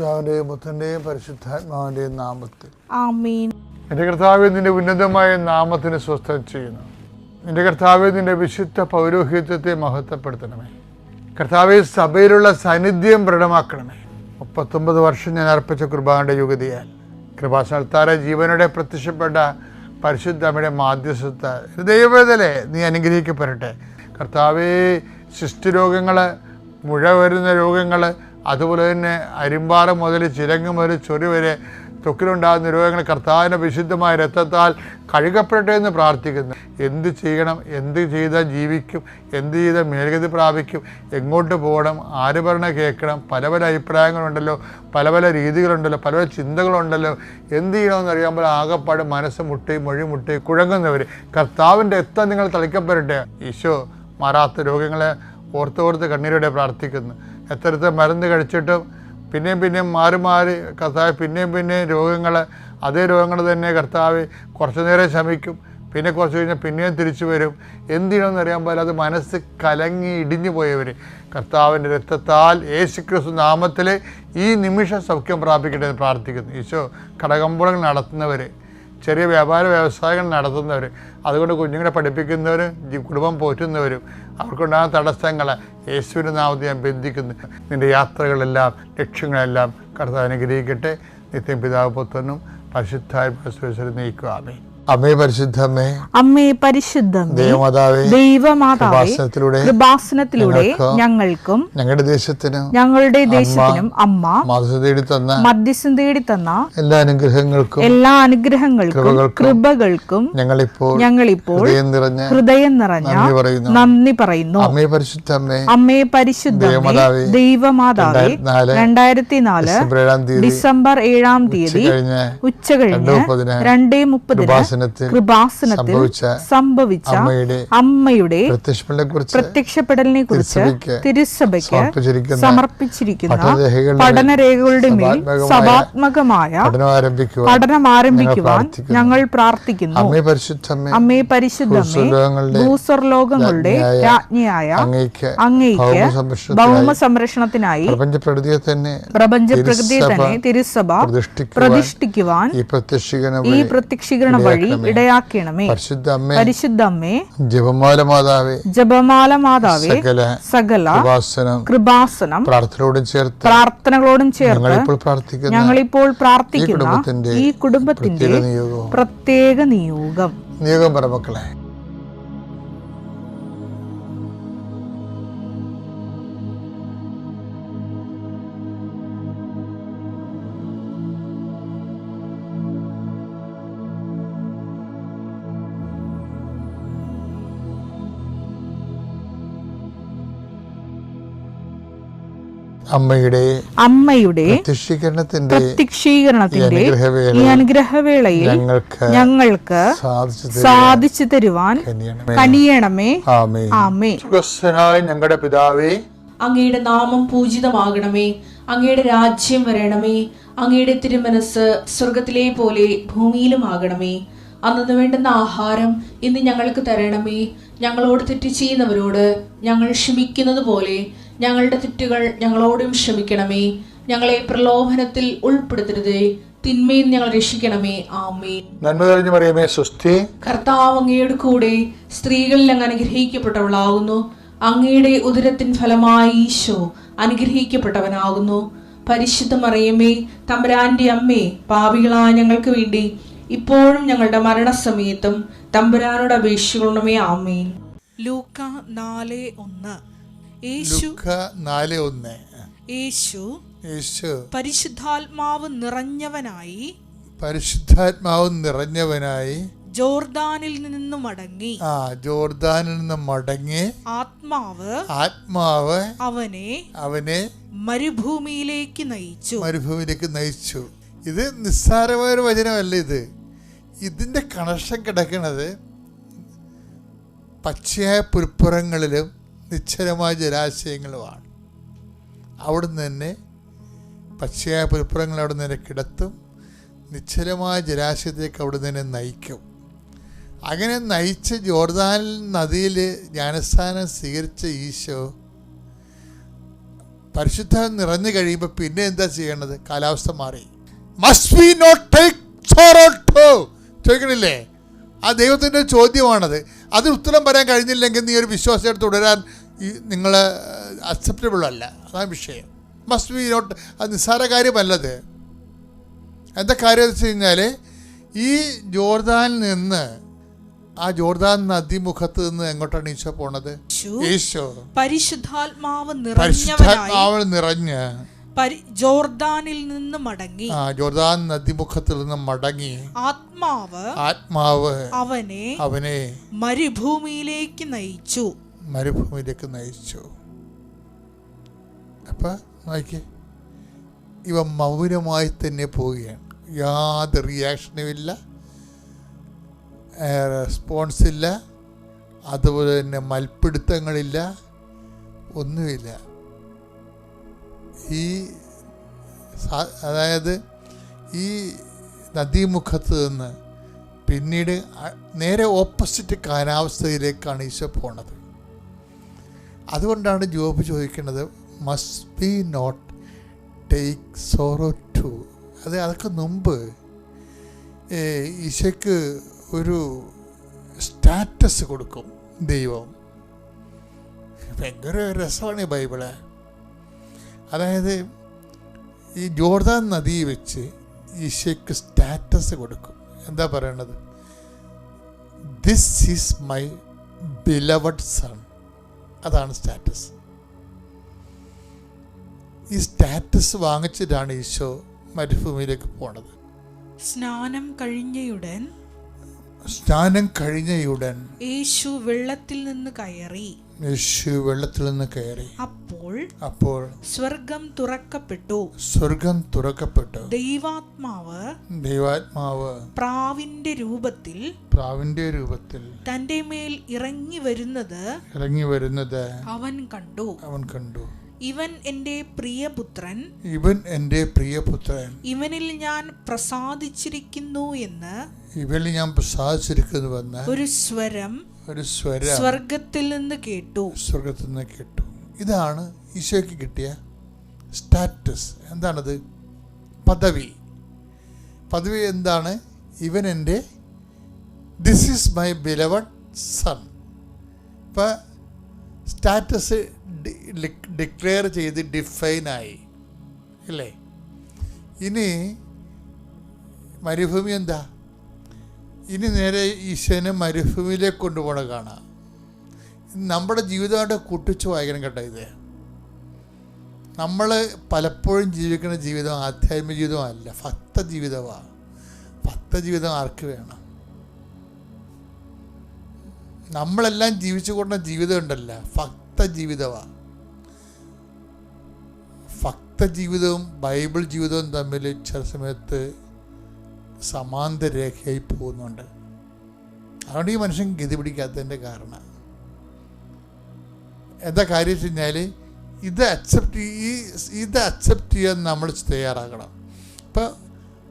പിതാവിന്റെയും പുത്രന്റെയും പരിശുദ്ധാത്മാവിന്റെയും നാമത്തിൽ ആമേൻ. എൻ്റെ കർത്താവേ, നിന്റെ ഉന്നതമായ നാമത്തിന് സ്വസ്ഥം ചെയ്യുന്നു. നിന്റെ കർത്താവേ, നിന്റെ വിശുദ്ധ പൗരോഹിത്യത്തെ മഹത്വപ്പെടുത്തണമേ. കർത്താവേ, സഭയിലുള്ള സാന്നിധ്യം ദൃഢമാക്കണമേ. 39 വർഷം ഞാൻ അർപ്പിച്ച കൃപാന്റെ യുഗതിയാൽ കൃപാസനത്താറെ ജീവനോടെ പ്രത്യക്ഷപ്പെട്ട പരിശുദ്ധ അമ്മയുടെ മാധ്യസ്ഥ ദൈവവേദനെ നീ അനുഗ്രഹിക്കപ്പെടട്ടെ. കർത്താവേ, ശിഷ്ടരോഗങ്ങൾ, മുഴ വരുന്ന രോഗങ്ങൾ, അതുപോലെ തന്നെ അരിമ്പാറ മുതൽ ചിരങ്ങ് മുതൽ ചൊറി വരെ ത്വക്കിലുണ്ടാകുന്ന രോഗങ്ങൾ കർത്താവിൻ്റെ വിശുദ്ധമായ രക്തത്താൽ കഴുകപ്പെടട്ടെ എന്ന് പ്രാർത്ഥിക്കുന്നു. എന്ത് ചെയ്യണം, എന്ത് ചെയ്താൽ ജീവിക്കും, എന്ത് ചെയ്താൽ മേൽഗതി പ്രാപിക്കും, എങ്ങോട്ട് പോകണം, ആര് പറഞ്ഞ കേൾക്കണം, പല പല അഭിപ്രായങ്ങളുണ്ടല്ലോ, പല പല രീതികളുണ്ടല്ലോ, പല പല ചിന്തകളുണ്ടല്ലോ. എന്ത് ചെയ്യണമെന്ന് അറിയാമ്പോൾ ആകെപ്പാട് മനസ്സ് മുട്ടി മൊഴി മുട്ടി കുഴങ്ങുന്നവർ കർത്താവിൻ്റെ രക്തം നിങ്ങൾ തളിക്കപ്പെടട്ടെ. ഈശോ മാറാത്ത രോഗങ്ങളെ ഓർത്തോർത്ത് കണ്ണീരോടെ പ്രാർത്ഥിക്കുന്നു. എത്രത്തെ മരുന്ന് കഴിച്ചിട്ടും പിന്നെയും മാറി കർത്താവ് പിന്നെയും രോഗങ്ങൾ, അതേ രോഗങ്ങൾ തന്നെ കർത്താവ് കുറച്ചു നേരം ശമിക്കും, പിന്നെ കുറച്ച് കഴിഞ്ഞാൽ പിന്നെയും തിരിച്ചു വരും. എന്ത് ചെയ്യണമെന്ന് അറിയാൻ പോലെ അത് മനസ്സ് കലങ്ങി ഇടിഞ്ഞു പോയവർ കർത്താവിൻ്റെ രക്തത്താൽ യേശുക്രിസ്തു നാമത്തിൽ ഈ നിമിഷം സൗഖ്യം പ്രാപിക്കട്ടെ എന്ന് പ്രാർത്ഥിക്കുന്നു. ഈശോ കടകമ്പോളങ്ങൾ നടത്തുന്നവർ, ചെറിയ വ്യാപാര വ്യവസായങ്ങൾ നടത്തുന്നവർ, അതുകൊണ്ട് കുഞ്ഞുങ്ങളെ പഠിപ്പിക്കുന്നവരും കുടുംബം പോറ്റുന്നവരും അവർക്കുണ്ടാകുന്ന തടസ്സങ്ങൾ യേശുവിൻ്റെ നാമത്തിൽ ഞാൻ ബന്ധിക്കുന്നു. നിൻ്റെ യാത്രകളെല്ലാം ലക്ഷ്യങ്ങളെല്ലാം കർത്താവ് അനുഗ്രഹിക്കട്ടെ. നിത്യം പിതാവ് പുത്രനും പരിശുദ്ധാത്മാവിനെ നയിക്കുക. ആമേൻ. അമ്മേ പരിശുദ്ധമ്മേ, അമ്മേ പരിശുദ്ധമേ, ദൈവമാതാവേ, ദൈവമാതാവേ, കൃപാസനത്തിലൂടെ ഞങ്ങൾക്കും ഞങ്ങളുടെ ദേശത്തിനും അമ്മ മധ്യസ്ഥം തേടി തന്ന എല്ലാ അനുഗ്രഹങ്ങൾക്കും കൃപകൾക്കും ഞങ്ങളിപ്പോൾ ഹൃദയം നിറഞ്ഞ നന്ദി പറയുന്നു. അമ്മേ പരിശുദ്ധമേ, ദൈവമാതാവേ, 2004 ഡിസംബർ 7-ാം തീയതി ഉച്ചകഴിഞ്ഞ് 2:30 കൃപാസനത്തിൽ സംഭവിച്ച അമ്മയുടെ പ്രത്യക്ഷപ്പെടലിനെ കുറിച്ച് തിരുസഭയ്ക്ക് സമർപ്പിച്ചിരിക്കുന്ന പഠനരേഖകളുടെ മേൽ സഭാത്മകമായ പഠനം ആരംഭിക്കുവാൻ ഞങ്ങൾ പ്രാർത്ഥിക്കുന്നു. അമ്മേ പരിശുദ്ധമേ, ഭൂസ്വർലോകങ്ങളുടെ രാജ്ഞിയായ അങ്ങേയ്ക്ക് ഭൗമ സംരക്ഷണത്തിനായി പ്രപഞ്ചപ്രകൃതിയെ തന്നെ തിരുസഭ പ്രതിഷ്ഠിക്കുവാൻ ഈ പ്രത്യക്ഷീകരണ വഴി ഇടയാക്കണമേ. പരിശുദ്ധമ്മേ, ജപമാല മാതാവേ, സകല കൃപാസനം പ്രാർത്ഥനകളോടും ചേർത്ത് ഞങ്ങളിപ്പോൾ പ്രാർത്ഥിക്കുന്ന ഈ കുടുംബത്തിന്റെ പ്രത്യേക നിയോഗം പറമക്കളെ. അമ്മയുടെ പ്രത്യക്ഷീകരണത്തിന്റെ ഈ അനുഗ്രഹവേളയിൽ ഞങ്ങൾക്ക് സാധിച്ചു തരുവാൻ കനിയണമേ. ആമേൻ. ഞങ്ങളുടെ പിതാവേ, അങ്ങയുടെ നാമം പൂജിതമാകണമേ. അങ്ങയുടെ രാജ്യം വരണമേ. അങ്ങയുടെ തിരുമനസ് സ്വർഗത്തിലെ പോലെ ഭൂമിയിലുമാകണമേ. അന്നു വേണ്ടുന്ന ആഹാരം ഇന്ന് ഞങ്ങൾക്ക് തരണമേ. ഞങ്ങളോട് തെറ്റ് ചെയ്യുന്നവരോട് ഞങ്ങൾ ക്ഷമിക്കുന്നത് പോലെ ഞങ്ങളുടെ തെറ്റുകൾ ഞങ്ങളോടും ക്ഷമിക്കണമേ. ഞങ്ങളെ പ്രലോഭനത്തിൽ ഉൾപ്പെടുത്തരുതേ, തിന്മയിൽ ഞങ്ങൾ രക്ഷിക്കണമേ. ആമേൻ. നന്മ നിറഞ്ഞ മറിയമേ, സ്വസ്തി. കർത്താവ് അങ്ങയുടെ കൂടെ സ്ത്രീകളിൽ അങ്ങ് അനുഗ്രഹിക്കപ്പെട്ടവളാകുന്നു. അങ്ങയുടെ ഉദരത്തിൻ ഫലമായി ഈശോ അനുഗ്രഹിക്കപ്പെട്ടവനാകുന്നു. പരിശുദ്ധ മറിയമേ, തമ്പുരാന്റെ അമ്മേ, പാപികളായ ഞങ്ങൾക്ക് വേണ്ടി ഇപ്പോഴും ഞങ്ങളുടെ മരണസമയത്തും തമ്പുരാനോട് അപേക്ഷിക്കണമേ. ആമേൻ. ലൂക്ക 4:1. യേശു പരിശുദ്ധാത്മാവ് നിറഞ്ഞവനായി ജോർദാനിൽ നിന്ന് മടങ്ങി ആത്മാവ് അവനെ മരുഭൂമിയിലേക്ക് നയിച്ചു. ഇത് നിസ്സാരമായൊരു വചനമല്ല. ഇതിന്റെ കണക്ഷൻ കിടക്കുന്നത് പച്ചയായ പുൽപ്പുറങ്ങളിലും നിശ്ചലമായ ജലാശയങ്ങളുമാണ്. അവിടുന്ന് തന്നെ പച്ചയായ പുൽപ്പുറങ്ങൾ അവിടെ നിന്ന് കിടത്തും, നിശ്ചലമായ ജലാശയത്തേക്ക് അവിടുന്ന് തന്നെ നയിക്കും. അങ്ങനെ നയിച്ച് ജോർദാൻ നദിയിൽ ജ്ഞാനസ്നാനം സ്വീകരിച്ച ഈശോ പരിശുദ്ധാത്മ നിറഞ്ഞു കഴിയുമ്പോൾ പിന്നെ എന്താ ചെയ്യേണ്ടത്? കാലാവസ്ഥ മാറി. Must we not take sorrow to ചോദിക്കണില്ലേ? ആ ദൈവത്തിൻ്റെ ചോദ്യമാണത്. അതിന് ഉത്തരം പറയാൻ കഴിഞ്ഞില്ലെങ്കിൽ നീ ഒരു വിശ്വാസത്തെ തുടരാൻ നിങ്ങൾ അക്സെപ്റ്റബിൾ അല്ല. അതാണ് വിഷയം. മസ്റ്റ് വി നോട്ട്, അത് നിസ്സാര കാര്യമല്ലത്. എന്താ കാര്യം എന്ന് വെച്ച് കഴിഞ്ഞാൽ, ഈ ജോർദാനിൽ നിന്ന്, ആ ജോർദാൻ നദിമുഖത്ത് നിന്ന് എങ്ങോട്ടാണ് ഈശോ പോണത്? ഈശോ പരിശുദ്ധാത്മാവ് നിറഞ്ഞ് ജോർദാനിൽ നിന്ന് മടങ്ങി, ജോർദാൻ നദിമുഖത്തിൽ നിന്ന് മടങ്ങി ആത്മാവ് അവനെ മരുഭൂമിയിലേക്ക് നയിച്ചു. അപ്പൊ നോക്കിയേ, ഇവ മൗനമായി തന്നെ പോവുകയാണ്. യാതൊരു റിയാക്ഷനുമില്ല, റെസ്പോൺസില്ല, അതുപോലെ തന്നെ മൽപ്പിടുത്തങ്ങളില്ല, ഒന്നുമില്ല. അതായത് ഈ നദീമുഖത്ത് നിന്ന് പിന്നീട് നേരെ ഓപ്പോസിറ്റ് കാലാവസ്ഥയിലേക്കാണ് ഈശോ പോണത്. അതുകൊണ്ടാണ് ജോബ് ചോദിക്കുന്നത്, must be not take sorrow to. അതൊക്കെ മുമ്പ് ഈശോയ്ക്ക് ഒരു സ്റ്റാറ്റസ് കൊടുക്കും ദൈവം. ഭയങ്കര രസമാണ് ഈ ബൈബിള്. അതായത് ഈ ജോർദാൻ നദി വെച്ച് ഈശോയ്ക്ക് സ്റ്റാറ്റസ് കൊടുക്കും. എന്താ പറയണത്? This is my beloved sun. അതാണ് സ്റ്റാറ്റസ്. ഈ സ്റ്റാറ്റസ് വാങ്ങിച്ചിട്ടാണ് ഈശോ മരുഭൂമിയിലേക്ക് പോണത്. സ്നാനം കഴിഞ്ഞയുടൻ യേശു വെള്ളത്തിൽ നിന്ന് കയറി. അപ്പോൾ സ്വർഗം തുറക്കപ്പെട്ടു. ദൈവാത്മാവ് പ്രാവിന്റെ രൂപത്തിൽ തന്റെ മേൽ ഇറങ്ങി വരുന്നത് അവൻ കണ്ടു. ഇവൻ എന്റെ പ്രിയപുത്രൻ, ഇവനിൽ ഞാൻ പ്രസാദിച്ചിരിക്കുന്നു എന്ന് ഒരു സ്വരം സ്വർഗത്തിൽ നിന്ന് കേട്ടു. ഇതാണ് ഈശോയ്ക്ക് കിട്ടിയ സ്റ്റാറ്റസ്. എന്താണത്? പദവി എന്താണ്? ഇവൻ എൻ്റെ, this is my beloved sun. ഇപ്പം സ്റ്റാറ്റസ് ഡിക്ലെയർ ചെയ്ത് ഡിഫൈനായി അല്ലേ? ഇനി മരുഭൂമി എന്താ? ഇനി നേരെ ഈശോനെ മരുഭൂമിയിലേക്ക് കൊണ്ടുപോകണ കാണാം. നമ്മുടെ ജീവിതമായിട്ട് കൂട്ടിച്ചു വായിക്കണം കേട്ടോ. ഇത് നമ്മൾ പലപ്പോഴും ജീവിക്കുന്ന ജീവിതം ആധ്യാത്മിക ജീവിതമല്ല, ഭക്ത ജീവിതമാണ്. ഭക്ത ജീവിതം ആർക്ക് വേണം? നമ്മളെല്ലാം ജീവിച്ചു കൊണ്ട ജീവിതം ഉണ്ടല്ല, ഭക്ത ജീവിതമാണ്. ഭക്ത ജീവിതവും ബൈബിൾ ജീവിതവും തമ്മിൽ ചില സമയത്ത് സമാന്തര രേഖയായി പോകുന്നുണ്ട്. അതുകൊണ്ട് ഈ മനുഷ്യൻ ഗതി പിടിക്കാത്തതിൻ്റെ കാരണം എന്താ കാര്യം വെച്ച് കഴിഞ്ഞാൽ, ഇത് അക്സെപ്റ്റ് ചെയ്യാൻ നമ്മൾ തയ്യാറാകണം. ഇപ്പം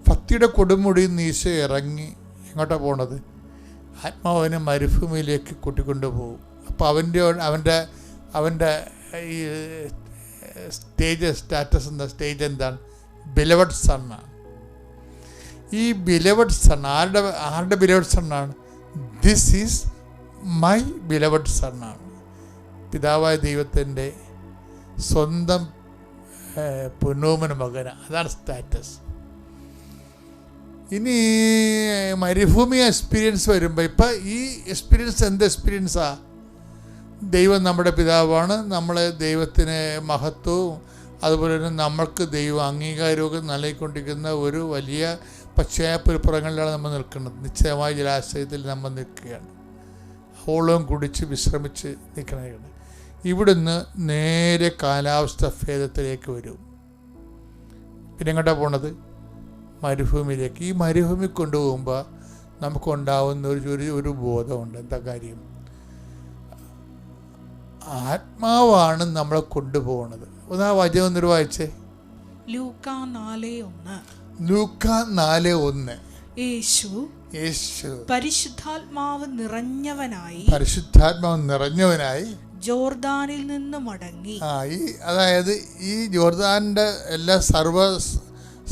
ഭക്തിയുടെ കൊടുമുടിയിൽ നിന്ന് ഈശോ ഇറങ്ങി എങ്ങോട്ടാണ് പോണത്? ആത്മാവിനെ മരുഭൂമിയിലേക്ക് കൂട്ടിക്കൊണ്ടുപോകും. അപ്പോൾ അവൻ്റെ ഈ സ്റ്റാറ്റസ് എന്താണ്? ബിലവഡ് സണ്ണാണ്. ഈ ബിലവഡ് സൺ ആരുടെ ബിലവഡ് സണ്ണാണ്? ദിസ് ഈസ് മൈ ബിലവഡ് സണ്ണാണ്. പിതാവായ ദൈവത്തിൻ്റെ സ്വന്തം പൊന്നോമന മകന. അതാണ് സ്റ്റാറ്റസ്. ഇനി മരുഭൂമി എക്സ്പീരിയൻസ് വരുമ്പോൾ, ഇപ്പം ഈ എക്സ്പീരിയൻസ് എന്ത് എക്സ്പീരിയൻസാണ്? ദൈവം നമ്മുടെ പിതാവാണ്, നമ്മളെ ദൈവത്തിന് മഹത്വവും അതുപോലെ തന്നെ നമ്മൾക്ക് ദൈവം അംഗീകാരമൊക്കെ നൽകിക്കൊണ്ടിരിക്കുന്ന ഒരു വലിയ പശ്ചാത്തലപ്പുറങ്ങളിലാണ് നമ്മൾ നിൽക്കുന്നത്. നിശ്ചയമായ ജലാശയത്തിൽ നമ്മൾ നിൽക്കുകയാണ്. ഓളവും കുടിച്ച് വിശ്രമിച്ച് നിൽക്കണതാണ്. ഇവിടുന്ന് നേരെ കാലാവസ്ഥ ഭേദത്തിലേക്ക് വരും. പിന്നെ എങ്ങോട്ടാണ് പോണത്? മരുഭൂമിയിലേക്ക്. ഈ മരുഭൂമി കൊണ്ടുപോകുമ്പോൾ നമുക്കുണ്ടാവുന്ന ഒരു ബോധമുണ്ട്. എന്താ കാര്യം? ആത്മാവാണ് നമ്മളെ കൊണ്ടുപോകുന്നത്. ഒന്നാ വചനം വായിച്ചേ. ലൂക്കാ 4:1. യേശു പരിശുദ്ധാത്മാവ് നിറഞ്ഞവനായി ജോർദാനിൽ നിന്ന് മടങ്ങി. അതായത് ഈ ജോർദാനിൻ്റെ എല്ലാ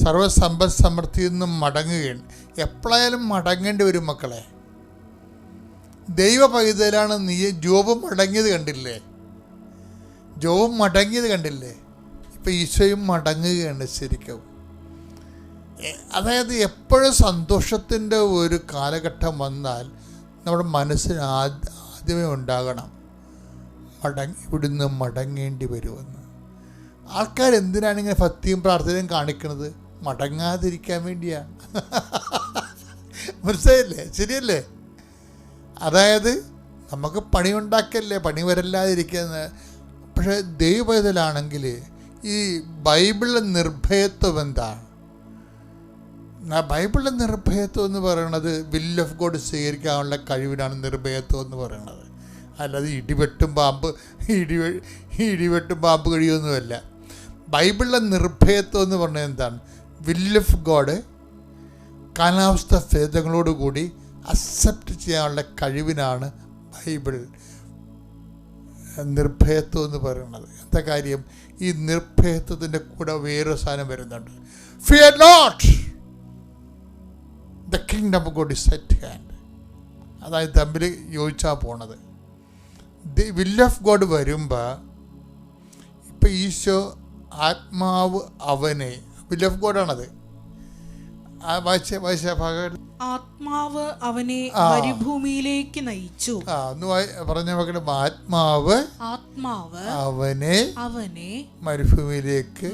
സർവസമ്പദ് സമൃദ്ധിയിൽ നിന്നും മടങ്ങുകയാണ്. എപ്പോഴായാലും മടങ്ങേണ്ടി വരും മക്കളെ. ദൈവ പൈതലാണ് നീ. ജോബ് മടങ്ങിയത് കണ്ടില്ലേ? ജോബ് മടങ്ങിയത് കണ്ടില്ലേ? ഇപ്പം ഈശോയും മടങ്ങുകയാണ് ശരിക്കും. അതായത് എപ്പോഴും സന്തോഷത്തിൻ്റെ ഒരു കാലഘട്ടം വന്നാൽ നമ്മുടെ മനസ്സിന് ആദ്യമേ ഉണ്ടാകണം ഇവിടുന്ന് മടങ്ങേണ്ടി വരുമെന്ന്. ആൾക്കാർ എന്തിനാണ് ഇങ്ങനെ ഭക്തിയും പ്രാർത്ഥനയും കാണിക്കുന്നത്? മടങ്ങാതിരിക്കാൻ വേണ്ടിയാണ്. മനസ്സിലായില്ലേ? ശരിയല്ലേ? അതായത് നമുക്ക് പണി ഉണ്ടാക്കല്ലേ, പണി വരല്ലാതിരിക്കുന്നത്. പക്ഷേ ദൈവപൈതലാണെങ്കിൽ ഈ ബൈബിളിലെ നിർഭയത്വം എന്താണ്? ബൈബിളിലെ നിർഭയത്വം എന്ന് പറയുന്നത് വിൽ ഓഫ് ഗോഡ് സ്വീകരിക്കാനുള്ള കഴിവിനാണ് നിർഭയത്വം എന്ന് പറയുന്നത്. അല്ലാതെ ഇടിവെട്ടും പാമ്പ് കഴിയൊന്നുമല്ല. ബൈബിളിലെ നിർഭയത്വം എന്ന് പറഞ്ഞാൽ എന്താണ്? വിൽ ഓഫ് ഗോഡ് കാലാവസ്ഥ ഭേദങ്ങളോടുകൂടി അക്സെപ്റ്റ് ചെയ്യാനുള്ള കഴിവിനാണ് ബൈബിൾ നിർഭയത്വം എന്ന് പറയുന്നത്. എന്താ കാര്യം? ഈ നിർഭയത്വത്തിൻ്റെ കൂടെ വേറൊരു സാധനം വരുന്നുണ്ട്. Fear not, the kingdom of God is at hand. അതായത് തമ്മിൽ യോജിച്ചാൽ പോണത്. വിൽ ഓഫ് ഗോഡ് വരുമ്പോൾ ഇപ്പം ഈശോ ആത്മാവ് അവനെ, വിൽ ഓഫ് ഗോഡാണത്. ആത്മാവ് അവനെ മരുഭൂമിയിലേക്ക് നയിച്ചു. പറഞ്ഞ മക്കളെ, ആത്മാവ് അവനെ മരുഭൂമിയിലേക്ക്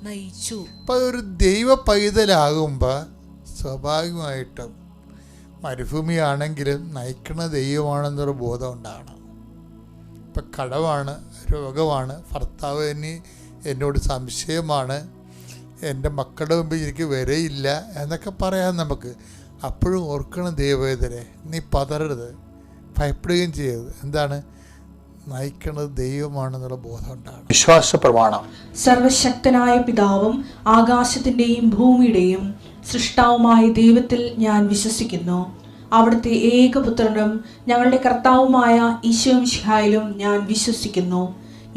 നയിച്ചു. അപ്പൊ ഒരു ദൈവ പൈതലാകുമ്പോ സ്വാഭാവികമായിട്ടും മരുഭൂമിയാണെങ്കിലും നയിക്കണ ദൈവമാണെന്നൊരു ബോധം ഉണ്ടാകണം. ഇപ്പം കടമാണ്, രോഗമാണ്, ഭർത്താവ് എന്നോട് സംശയമാണ്, എൻ്റെ മക്കളുടെ മുമ്പിൽ എനിക്ക് വരയില്ല എന്നൊക്കെ പറയാം നമുക്ക്. അപ്പോഴും ഓർക്കണം ദൈവവേദനെ, നീ പതറരുത്, ഭയപ്പെടുകയും ചെയ്യരുത്. എന്താണ്? നയിക്കുന്നത് ദൈവമാണെന്നുള്ള ബോധം ഉണ്ടാകണം. വിശ്വാസ പ്രമാണം. സർവശക്തനായ പിതാവും ആകാശത്തിൻ്റെയും ഭൂമിയുടെയും സൃഷ്ടാവുമായ ദൈവത്തിൽ ഞാൻ വിശ്വസിക്കുന്നു. അവിടുത്തെ ഏകപുത്രനും ഞങ്ങളുടെ കർത്താവുമായ ഈശോ മിശിഹായിലും ഞാൻ വിശ്വസിക്കുന്നു.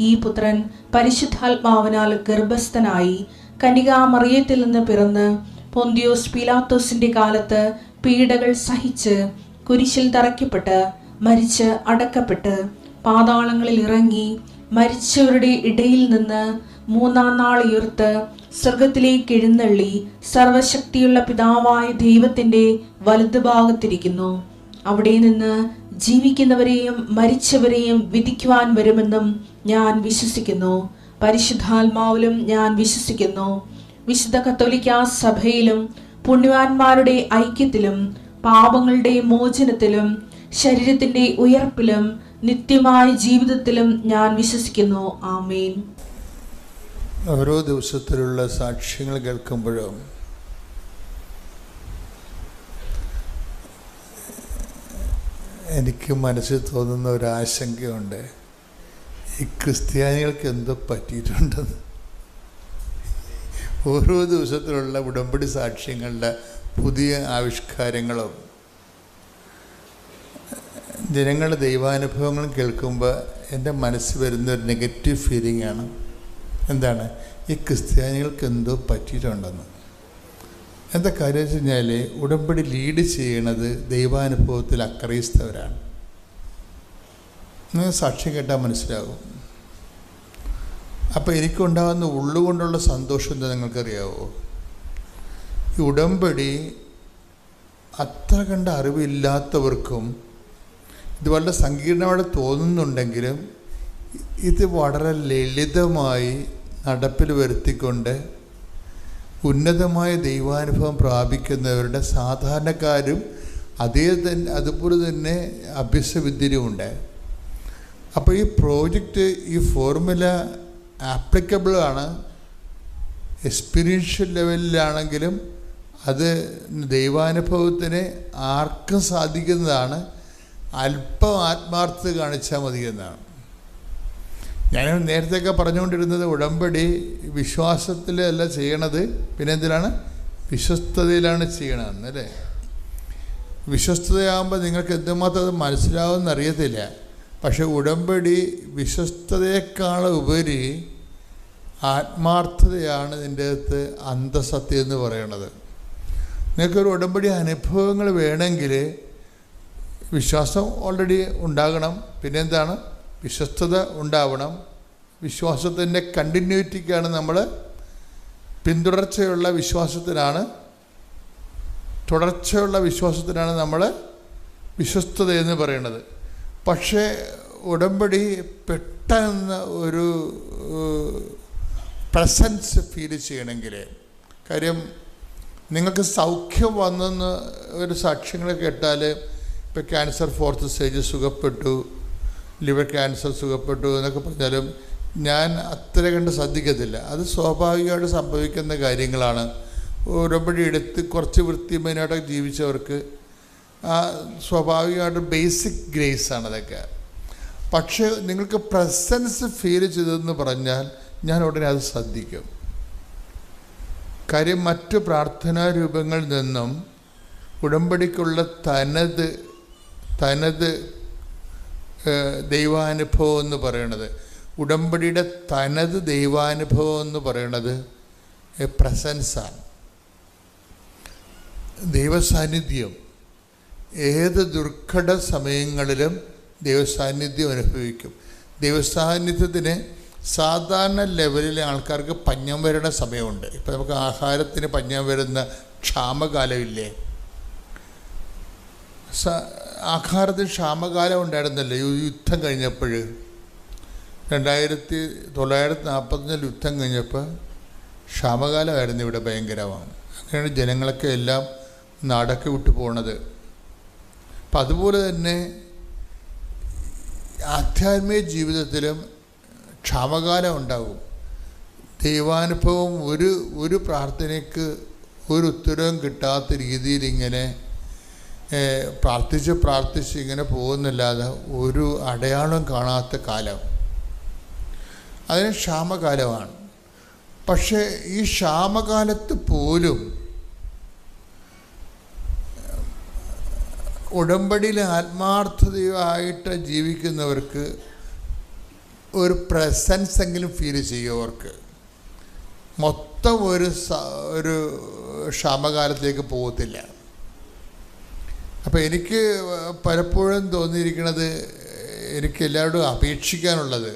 ഈ പുത്രൻ പരിശുദ്ധാത്മാവിനാൽ ഗർഭസ്ഥനായി കന്യകാമറിയത്തിൽ നിന്ന് പിറന്ന് പൊന്തിയോസ് പീലാത്തോസിന്റെ കാലത്ത് പീഡകൾ സഹിച്ച് കുരിശിൽ തറയ്ക്കപ്പെട്ട് മരിച്ച് അടക്കപ്പെട്ട് പാതാളങ്ങളിൽ ഇറങ്ങി മരിച്ചവരുടെ ഇടയിൽ നിന്ന് മൂന്നാം നാൾ ഉയർത്ത് സ്വർഗത്തിലേക്ക് എഴുന്നള്ളി സർവശക്തിയുള്ള പിതാവായ ദൈവത്തിന്റെ വലതുഭാഗത്തിരിക്കുന്നു. അവിടെ നിന്ന് ജീവിക്കുന്നവരെയും മരിച്ചവരെയും വിധിക്കുവാൻ വരുമെന്നും ഞാൻ വിശ്വസിക്കുന്നു. പരിശുദ്ധാത്മാവിലും ഞാൻ വിശ്വസിക്കുന്നു. വിശുദ്ധ കത്തോലിക്കാ സഭയിലും പുണ്യവാന്മാരുടെ ഐക്യത്തിലും പാപങ്ങളുടെ മോചനത്തിലും ശരീരത്തിന്റെ ഉയർപ്പിലും നിത്യമായ ജീവിതത്തിലും ഞാൻ വിശ്വസിക്കുന്നു. ആമേൻ. ഓരോ ദിവസത്തിലുള്ള സാക്ഷ്യങ്ങൾ കേൾക്കുമ്പോഴും എനിക്ക് മനസ്സിൽ തോന്നുന്ന ഒരു ആശങ്കയുണ്ട്. ഈ ക്രിസ്ത്യാനികൾക്ക് എന്തോ പറ്റിയിട്ടുണ്ടെന്ന്. ഓരോ ദിവസത്തിലുള്ള ഉടമ്പടി സാക്ഷ്യങ്ങളുടെ പുതിയ ആവിഷ്കാരങ്ങളും ജനങ്ങളുടെ ദൈവാനുഭവങ്ങളും കേൾക്കുമ്പോൾ എൻ്റെ മനസ്സിൽ വരുന്ന ഒരു നെഗറ്റീവ് ഫീലിംഗ് ആണ്. എന്താണ്? ഈ ക്രിസ്ത്യാനികൾക്ക് എന്തോ പറ്റിയിട്ടുണ്ടെന്ന്. എന്താ കാര്യം വെച്ച് കഴിഞ്ഞാൽ ഉടമ്പടി ലീഡ് ചെയ്യണത് ദൈവാനുഭവത്തിൽ അക്രൈസ്തവരാണ്. നിങ്ങൾ സാക്ഷ്യം കേട്ടാൽ മനസ്സിലാകും. അപ്പോൾ എനിക്കുണ്ടാകുന്ന ഉള്ളുകൊണ്ടുള്ള സന്തോഷം എന്താ നിങ്ങൾക്കറിയാവോ? ഈ ഉടമ്പടി അത്ര കണ്ട അറിവില്ലാത്തവർക്കും ഇത് വളരെ സങ്കീർണമായിട്ട് തോന്നുന്നുണ്ടെങ്കിലും ഇത് വളരെ ലളിതമായി നടപ്പിൽ വരുത്തിക്കൊണ്ട് ഉന്നതമായ ദൈവാനുഭവം പ്രാപിക്കുന്നവരുടെ സാധാരണക്കാരും അതുപോലെ തന്നെ അഭ്യസവിദ്യരുമുണ്ട്. അപ്പോൾ ഈ പ്രോജക്റ്റ്, ഈ ഫോർമുല ആപ്ലിക്കബിൾ ആണ്. എക്സ്പീരിയൻഷ്യൽ ലെവലിലാണെങ്കിലും അത് ദൈവാനുഭവത്തിന് ആർക്കും സാധിക്കുന്നതാണ്. അല്പം ആത്മാർത്ഥത കാണിച്ചാൽ മതി എന്നാണ്. ഞാൻ നേരത്തെയൊക്കെ പറഞ്ഞുകൊണ്ടിരുന്നത് ഉടമ്പടി വിശ്വാസത്തിലല്ല ചെയ്യണത്, പിന്നെ എന്തിനാണ്? വിശ്വസ്തതയിലാണ് ചെയ്യണമെന്നല്ലേ. വിശ്വസ്തതയാകുമ്പോൾ നിങ്ങൾക്ക് എന്തുമാത്രം അത് മനസ്സിലാവുമെന്ന് അറിയത്തില്ല. പക്ഷെ ഉടമ്പടി വിശ്വസ്തതയേക്കാൾ ഉപരി ആത്മാർത്ഥതയാണ് ഇതിൻ്റെ അകത്ത് അന്തസത്യം എന്ന് പറയണത്. നിങ്ങൾക്കൊരു ഉടമ്പടി അനുഭവങ്ങൾ വേണമെങ്കിൽ വിശ്വാസം ഓൾറെഡി ഉണ്ടാകണം. പിന്നെ എന്താണ്? വിശ്വസ്തത ഉണ്ടാവണം. വിശ്വാസത്തിൻ്റെ കണ്ടിന്യൂറ്റിക്കാണ് നമ്മൾ തുടർച്ചയുള്ള വിശ്വാസത്തിനാണ് നമ്മൾ വിശ്വസ്തത എന്ന് പറയുന്നത്. പക്ഷേ ഉടമ്പടി പെട്ടെന്ന് ഒരു പ്രസൻസ് ഫീൽ ചെയ്യണമെങ്കിൽ, കാര്യം നിങ്ങൾക്ക് സൗഖ്യം വന്നെന്ന് ഒരു സാക്ഷ്യങ്ങൾ കേട്ടാൽ, ഇപ്പോൾ ക്യാൻസർ 4th സ്റ്റേജ് സുഖപ്പെട്ടു, ലിവർ ക്യാൻസർ സുഖപ്പെട്ടു എന്നൊക്കെ പറഞ്ഞാലും ഞാൻ അത്ര കണ്ട് ശ്രദ്ധിക്കത്തില്ല. അത് സ്വാഭാവികമായിട്ട് സംഭവിക്കുന്ന കാര്യങ്ങളാണ്. ഉടമ്പടി എടുത്ത് കുറച്ച് വൃത്തിമയനായിട്ടൊക്കെ ജീവിച്ചവർക്ക് സ്വാഭാവികമായിട്ട് ബേസിക് ഗ്രേസാണ് അതൊക്കെ. പക്ഷേ നിങ്ങൾക്ക് പ്രസൻസ് ഫീൽ ചെയ്തതെന്ന് പറഞ്ഞാൽ ഞാൻ ഉടനെ അത് ശ്രദ്ധിക്കും. കാര്യം മറ്റു പ്രാർത്ഥനാ രൂപങ്ങളിൽ നിന്നും ഉടമ്പടിക്കുള്ള തനത് ദൈവാനുഭവം എന്ന് പറയണത്, ഉടമ്പടിയുടെ തനത് ദൈവാനുഭവം എന്ന് പറയണത് പ്രസൻസാണ്, ദൈവസാന്നിധ്യം. ഏത് ദുർഘട സമയങ്ങളിലും ദൈവസാന്നിധ്യം അനുഭവിക്കും. ദൈവസാന്നിധ്യത്തിന് സാധാരണ ലെവലിലെ ആൾക്കാർക്ക് പഞ്ഞം വരുന്ന സമയമുണ്ട്. ഇപ്പം നമുക്ക് ആഹാരത്തിന് പഞ്ഞം വരുന്ന ക്ഷാമകാലമില്ലേ? ആഹാരത്തിന് ക്ഷാമകാലം ഉണ്ടായിരുന്നല്ലോ യുദ്ധം കഴിഞ്ഞപ്പോൾ. 1945 യുദ്ധം കഴിഞ്ഞപ്പോൾ ക്ഷാമകാലമായിരുന്നു ഇവിടെ, ഭയങ്കരമാണ്. അങ്ങനെയാണ് ജനങ്ങളൊക്കെ എല്ലാം നാടൊക്കെ വിട്ടു പോണത്. അപ്പം അതുപോലെ തന്നെ ആധ്യാത്മിക ജീവിതത്തിലും ക്ഷാമകാലം ഉണ്ടാകും. ദൈവാനുഭവം ഒരു പ്രാർത്ഥനയ്ക്ക് ഒരു ഉത്തരവും കിട്ടാത്ത രീതിയിൽ ഇങ്ങനെ പ്രാർത്ഥിച്ച് ഇങ്ങനെ പോകുന്നില്ലാതെ ഒരു അടയാളം കാണാത്ത കാലം, അതിന് ക്ഷാമകാലമാണ്. പക്ഷേ ഈ ക്ഷാമകാലത്ത് പോലും ഉടമ്പടിയിൽ ആത്മാർത്ഥതയായിട്ട് ജീവിക്കുന്നവർക്ക് ഒരു പ്രസൻസ് എങ്കിലും ഫീൽ ചെയ്യും. അവർക്ക് മൊത്തം ഒരു ക്ഷാമകാലത്തേക്ക് പോകത്തില്ല. അപ്പോൾ എനിക്ക് പലപ്പോഴും തോന്നിയിരിക്കുന്നത്, എനിക്ക് എല്ലാവരോടും അപേക്ഷിക്കാനുള്ളത്,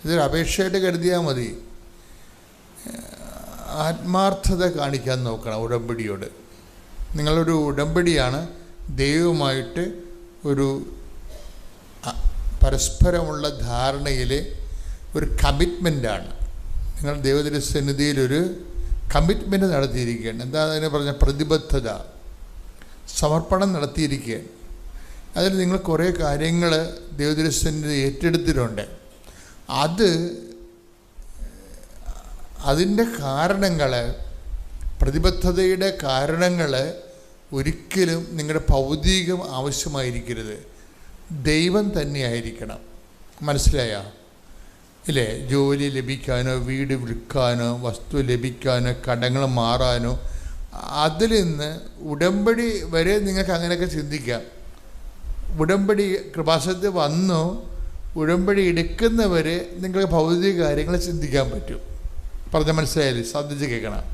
ഇതൊരു അപേക്ഷയായിട്ട് കരുതിയാൽ മതി, ആത്മാർത്ഥത കാണിക്കാൻ നോക്കണം ഉടമ്പടിയോട്. നിങ്ങളൊരു ഉടമ്പടിയാണ്, ദൈവവുമായിട്ട് ഒരു പരസ്പരമുള്ള ധാരണയിൽ ഒരു കമ്മിറ്റ്മെൻറ്റാണ്. നിങ്ങൾ ദൈവസന്നിധിയിലൊരു കമ്മിറ്റ്മെൻറ്റ് നടത്തിയിരിക്കുകയാണ്. എന്താ അതിനെ പറഞ്ഞ പ്രതിബദ്ധത, സമർപ്പണം നടത്തിയിരിക്കുകയാണ്. അതിൽ നിങ്ങൾ കുറേ കാര്യങ്ങൾ ദൈവസന്നിധി ഏറ്റെടുത്തിട്ടുണ്ട്. അതിൻ്റെ കാരണങ്ങൾ, പ്രതിബദ്ധതയുടെ കാരണങ്ങൾ ഒരിക്കലും നിങ്ങളുടെ ഭൗതികം ആവശ്യമായിരിക്കരുത്, ദൈവം തന്നെയായിരിക്കണം. മനസ്സിലായോ? ഇല്ലേ? ജോലി ലഭിക്കാനോ വീട് വിൽക്കാനോ വസ്തു ലഭിക്കാനോ കടങ്ങൾ മാറാനോ, അതിൽ നിന്ന് ഉടമ്പടി വരെ നിങ്ങൾക്ക് അങ്ങനെയൊക്കെ ചിന്തിക്കാം. ഉടമ്പടി കൃപാസനത്തിൽ വന്നോ ഉടമ്പടി എടുക്കുന്നവരെ നിങ്ങൾക്ക് ഭൗതിക കാര്യങ്ങൾ ചിന്തിക്കാൻ പറ്റും. പറഞ്ഞ മനസ്സിലായാലും ശ്രദ്ധിച്ച് കേൾക്കണം.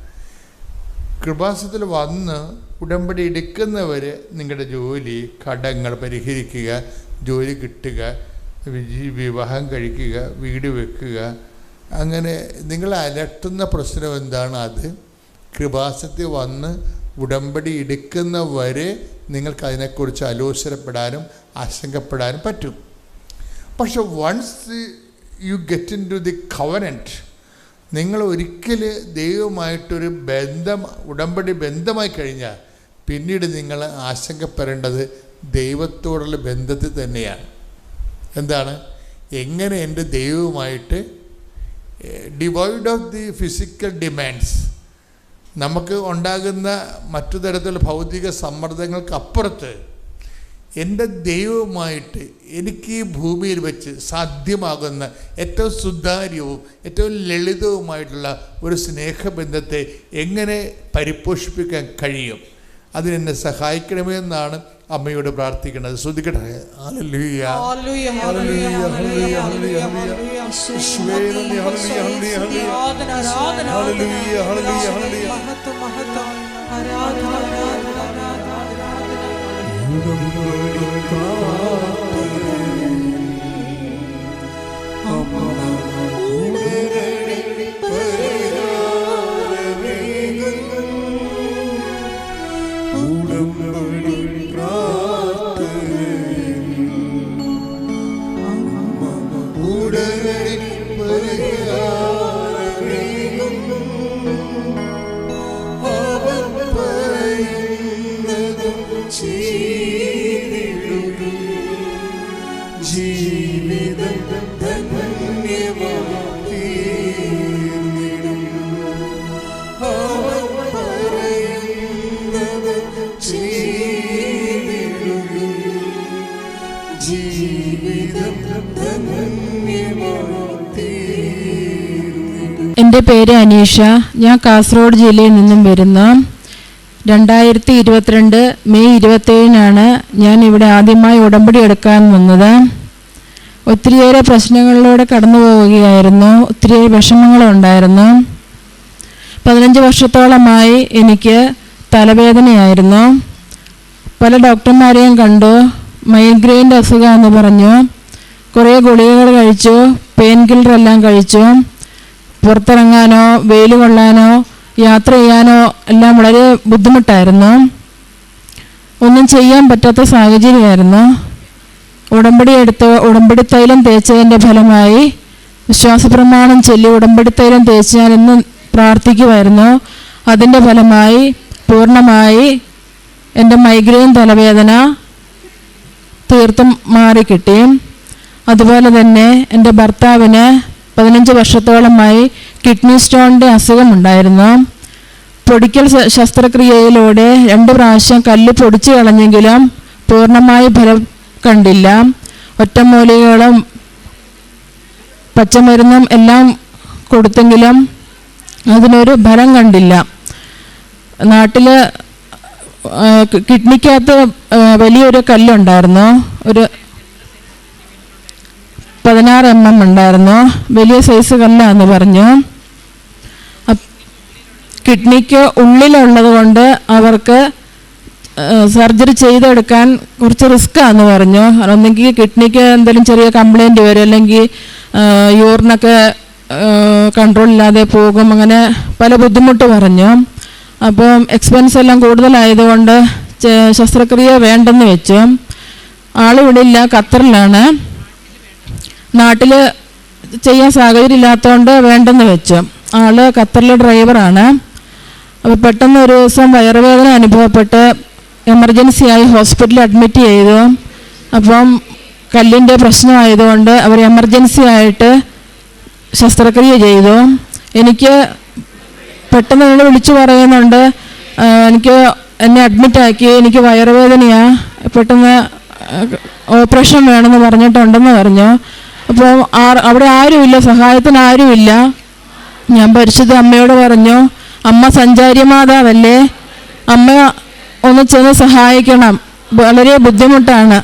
കൃപാസനത്തിൽ വന്ന് ഉടമ്പടി എടുക്കുന്നവരെ നിങ്ങളുടെ ജോലി, കടങ്ങൾ പരിഹരിക്കുക, ജോലി കിട്ടുക, വിവാഹം കഴിക്കുക, വീട് വെക്കുക, അങ്ങനെ നിങ്ങൾ അലട്ടുന്ന പ്രശ്നം എന്താണ്? അത് കൃപാസനത്തിൽ വന്ന് ഉടമ്പടി എടുക്കുന്നവരെ നിങ്ങൾക്ക് അതിനെക്കുറിച്ച് ആലോചനപ്പെടാനും ആശങ്കപ്പെടാനും പറ്റും. പക്ഷെ once you get into the covenant, നിങ്ങൾ ഒരിക്കൽ ദൈവമായിട്ടൊരു ഉടമ്പടി ബന്ധമായി കഴിഞ്ഞാൽ പിന്നീട് നിങ്ങൾ ആശങ്കപ്പെടേണ്ടത് ദൈവത്തോടുള്ള ബന്ധത്തിൽ തന്നെയാണ്. എന്താണ്? എങ്ങനെ എൻ്റെ ദൈവവുമായിട്ട് divide of the physical demands, നമുക്ക് ഉണ്ടാകുന്ന മറ്റു തരത്തിലുള്ള ഭൗതിക സമ്മർദ്ദങ്ങൾക്കപ്പുറത്ത് എൻ്റെ ദൈവവുമായിട്ട് എനിക്ക് ഈ ഭൂമിയിൽ വെച്ച് സാധ്യമാകുന്ന ഏറ്റവും സുതാര്യവും ഏറ്റവും ലളിതവുമായിട്ടുള്ള ഒരു സ്നേഹബന്ധത്തെ എങ്ങനെ പരിപോഷിപ്പിക്കാൻ കഴിയും, അതിനെന്നെ സഹായിക്കണമെന്നാണ് അമ്മയോട് പ്രാർത്ഥിക്കണത്. ശ്രദ്ധിക്കട്ടെ. Hallelujah, hallelujah, hallelujah, hallelujah, hallelujah, hallelujah. യേശുവേ നന്ദി, ഹല്ലേലൂയ, ഹല്ലേലൂയ, ഹല്ലേലൂയ. ആരാധന, ആരാധന, ഹല്ലേലൂയ, ഹല്ലേലൂയ, ഹല്ലേലൂയ. മഹത്വം, മഹത്വം, ആരാധന, ആരാധന, ആരാധന, എൻ്റെ പേര് അനീഷ. ഞാൻ കാസർഗോഡ് ജില്ലയിൽ നിന്നും വരുന്നു. 2022 മെയ് 27 ഞാൻ ഇവിടെ ആദ്യമായി ഉടമ്പടി എടുക്കാൻ വന്നത്. ഒത്തിരിയേറെ പ്രശ്നങ്ങളിലൂടെ കടന്നു പോവുകയായിരുന്നു. ഒത്തിരിയേറെ വിഷമങ്ങളുണ്ടായിരുന്നു. 15 വർഷത്തോളമായി എനിക്ക് തലവേദനയായിരുന്നു. പല ഡോക്ടർമാരെയും കണ്ടു. മൈഗ്രെയിൻ്റെ അസുഖമെന്ന് പറഞ്ഞു. കുറേ ഗുളികകൾ കഴിച്ചു, പെയിൻ കില്ലറെല്ലാം കഴിച്ചു. പുറത്തിറങ്ങാനോ വെയിൽ കൊള്ളാനോ യാത്ര ചെയ്യാനോ എല്ലാം വളരെ ബുദ്ധിമുട്ടായിരുന്നു. ഒന്നും ചെയ്യാൻ പറ്റാത്ത സാഹചര്യമായിരുന്നു. ഉടമ്പടി തൈലം തേച്ചതിൻ്റെ ഫലമായി വിശ്വാസപ്രമാണം ചൊല്ലി ഉടമ്പടി തൈലം തേച്ച് ഞാൻ ഇന്ന് പ്രാർത്ഥിക്കുമായിരുന്നു. അതിൻ്റെ ഫലമായി പൂർണ്ണമായി എൻ്റെ മൈഗ്രെയിൻ തലവേദന തീർത്തും മാറിക്കിട്ടി. അതുപോലെ തന്നെ എൻ്റെ ഭർത്താവിന് 15 വർഷത്തോളമായി കിഡ്നി സ്റ്റോണിൻ്റെ അസുഖമുണ്ടായിരുന്നു. പൊടിക്കൽ ശസ്ത്രക്രിയയിലൂടെ 2 പ്രാവശ്യം കല്ല് പൊടിച്ചു കളഞ്ഞെങ്കിലും പൂർണ്ണമായി ഫലം കണ്ടില്ല. ഒറ്റമൂലികളും പച്ചമരുന്നും എല്ലാം കൊടുത്തെങ്കിലും അതിനൊരു ഫലം കണ്ടില്ല. നാട്ടിൽ കിഡ്നിക്കകത്ത് വലിയൊരു കല്ലുണ്ടായിരുന്നു. ഒരു 16 mm ഉണ്ടായിരുന്നു. വലിയ സൈസ് കല്ലാന്ന് പറഞ്ഞു. കിഡ്നിക്ക് ഉള്ളിലുള്ളത് കൊണ്ട് അവർക്ക് സർജറി ചെയ്തെടുക്കാൻ കുറച്ച് റിസ്ക്കാന്ന് പറഞ്ഞു. ഒന്നെങ്കിൽ കിഡ്നിക്ക് എന്തെങ്കിലും ചെറിയ കംപ്ലൈൻറ്റ് വരും, അല്ലെങ്കിൽ യൂറിനൊക്കെ കൺട്രോൾ ഇല്ലാതെ പോകും. അങ്ങനെ പല ബുദ്ധിമുട്ട് പറഞ്ഞു. അപ്പം എക്സ്പെൻസ് എല്ലാം കൂടുതലായതുകൊണ്ട് ശസ്ത്രക്രിയ വേണ്ടെന്ന് വെച്ചു. ആളിവിടെ ഇല്ല, ഖത്തറിലാണ്. നാട്ടിൽ ചെയ്യാൻ സാഹചര്യം ഇല്ലാത്തതുകൊണ്ട് വേണ്ടെന്ന് വെച്ചു. ആള് ഖത്തറിലെ ഡ്രൈവറാണ്. അപ്പോൾ പെട്ടെന്ന് ഒരു ദിവസം വയറുവേദന അനുഭവപ്പെട്ട് എമർജൻസിയായി ഹോസ്പിറ്റലിൽ അഡ്മിറ്റ് ചെയ്തു. അപ്പം കല്ലിൻ്റെ പ്രശ്നമായതുകൊണ്ട് അവർ എമർജൻസി ആയിട്ട് ശസ്ത്രക്രിയ ചെയ്തു. എനിക്ക് പെട്ടെന്ന് എന്നോട് വിളിച്ചു പറയുന്നുണ്ട്, എന്നെ അഡ്മിറ്റാക്കി, എനിക്ക് വയറുവേദനയാണ്, പെട്ടെന്ന് ഓപ്പറേഷൻ വേണമെന്ന് പറഞ്ഞിട്ടുണ്ടെന്ന് പറഞ്ഞു. അപ്പോൾ അവിടെ ആരുമില്ല, സഹായത്തിന് ആരുമില്ല. ഞാൻ പരിശുദ്ധ അമ്മയോട് പറഞ്ഞു, അമ്മ സഞ്ചാരി മാതാവല്ലേ, അമ്മ ഒന്ന് ചെന്ന് സഹായിക്കണം, വളരെ ബുദ്ധിമുട്ടാണ്.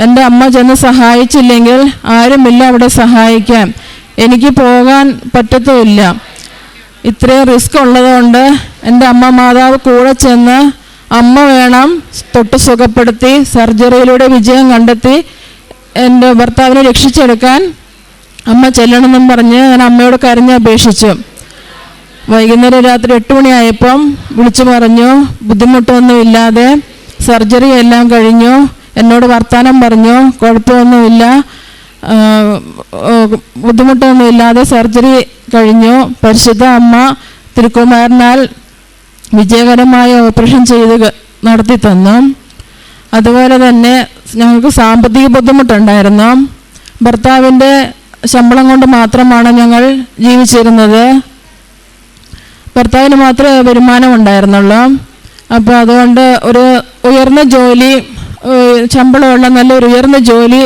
എൻ്റെ അമ്മ ചെന്ന് സഹായിച്ചില്ലെങ്കിൽ ആരുമില്ല അവിടെ സഹായിക്കാൻ, എനിക്ക് പോകാൻ പറ്റത്തുമില്ല. ഇത്രയും റിസ്ക് ഉള്ളതുകൊണ്ട് എൻ്റെ അമ്മ മാതാവ് കൂടെ ചെന്ന് അമ്മ വേണം തൊട്ട് സുഖപ്പെടുത്തി സർജറിയിലൂടെ വിജയം കണ്ടെത്തി എൻ്റെ ഭർത്താവിനെ രക്ഷിച്ചെടുക്കാൻ അമ്മ ചെല്ലണമെന്നും പറഞ്ഞ് ഞാൻ അമ്മയോട് കരഞ്ഞപേക്ഷിച്ചു. വൈകുന്നേരം രാത്രി 8 മണിയായപ്പം വിളിച്ചു പറഞ്ഞു, ബുദ്ധിമുട്ടൊന്നുമില്ലാതെ സർജറി എല്ലാം കഴിഞ്ഞു. എന്നോട് വർത്താനം പറഞ്ഞു, കുഴപ്പമൊന്നുമില്ല, ബുദ്ധിമുട്ടൊന്നുമില്ലാതെ സർജറി കഴിഞ്ഞു. പരിശുദ്ധ അമ്മ തിരുക്കുമാരനാൽ വിജയകരമായ ഓപ്പറേഷൻ ചെയ്ത് നടത്തി തന്നു. അതുപോലെ തന്നെ ഞങ്ങൾക്ക് സാമ്പത്തിക ബുദ്ധിമുട്ടുണ്ടായിരുന്നു. ഭർത്താവിൻ്റെ ശമ്പളം കൊണ്ട് മാത്രമാണ് ഞങ്ങൾ ജീവിച്ചിരുന്നത്. ഭർത്താവിന് മാത്രമേ വരുമാനം ഉണ്ടായിരുന്നുള്ളൂ. അപ്പോൾ അതുകൊണ്ട് ഒരു ഉയർന്ന ജോലി, ശമ്പളമുള്ള നല്ലൊരു ഉയർന്ന ജോലി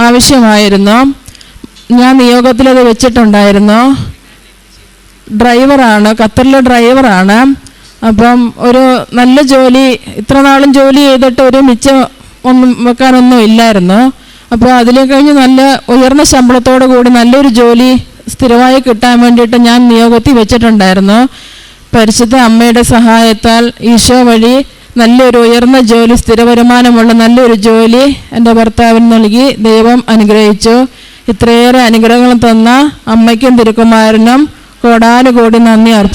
ആവശ്യമായിരുന്നു. ഞാൻ നിയോഗത്തിലത് വെച്ചിട്ടുണ്ടായിരുന്നു. ഡ്രൈവറാണ്, ഖത്തറിലെ ഡ്രൈവറാണ്. അപ്പം ഒരു നല്ല ജോലി, ഇത്ര നാളും ജോലി ചെയ്തിട്ട് ഒരു മിച്ചം ഒന്നും വെക്കാനൊന്നും ഇല്ലായിരുന്നു. അപ്പോൾ അതിലെ കഴിഞ്ഞ് നല്ല ഉയർന്ന ശമ്പളത്തോടു കൂടി നല്ലൊരു ജോലി സ്ഥിരമായി കിട്ടാൻ വേണ്ടിയിട്ട് ഞാൻ നിയോഗത്തിൽ വെച്ചിട്ടുണ്ടായിരുന്നു. പരിശുദ്ധ അമ്മയുടെ സഹായത്താൽ ഈശോ വഴി നല്ലൊരു ഉയർന്ന ജോലി, സ്ഥിര വരുമാനമുള്ള നല്ലൊരു ജോലി എൻ്റെ ഭർത്താവിന് നൽകി ദൈവം അനുഗ്രഹിച്ചു. ഇത്രയേറെ അനുഗ്രഹങ്ങൾ തന്ന അമ്മയ്ക്കും തിരുക്കുമാരനും കോടാനുകോടി നന്ദി അർപ്പിക്കുന്നു.